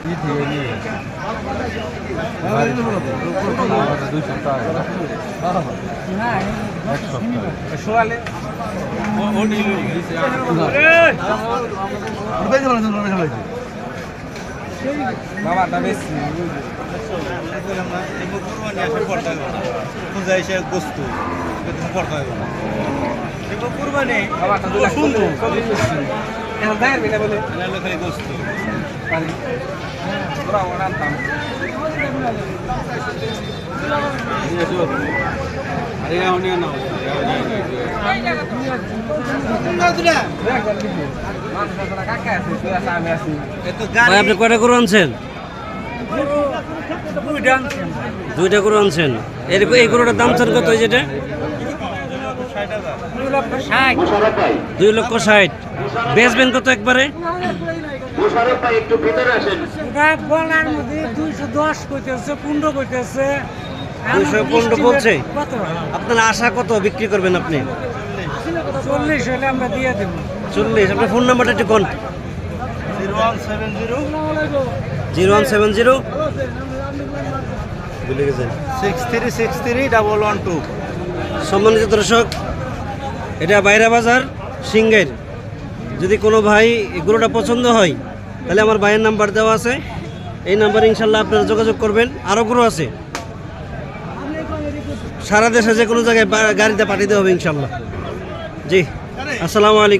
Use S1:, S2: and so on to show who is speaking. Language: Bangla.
S1: 2 সপ্তাহ এক
S2: আপনি কয়টা গরু আনছেন? দুইটা গরু আনছেন। এই গরুটার দাম চান কত? যেটা 2,60,000 বেচবেন কত একবারে? 215 বলছে। আপনার আশা কত বিক্রি করবেন আপনি?
S3: 40 হলে আমরা দিয়ে দেব।
S2: 40। আপনার ফোন নাম্বারটা একটু কোন? 0170 ভুলে গেছেন
S1: 6363
S2: সম্মানিত দর্শক, এটা বাইরা বাজার সিংহের। যদি কোনো ভাই এগুলোটা পছন্দ হয় তাহলে আমার ভাইয়ের নাম্বার দেওয়া আছে, এই নাম্বারে ইনশাল্লাহ আপনারা যোগাযোগ করবেন। আরও গরু আছে, সারা দেশে যে কোনো জায়গায় গাড়িতে পাঠিয়ে দেওয়া হবে ইনশাল্লাহ। জি, আসসালামু আলাইকুম।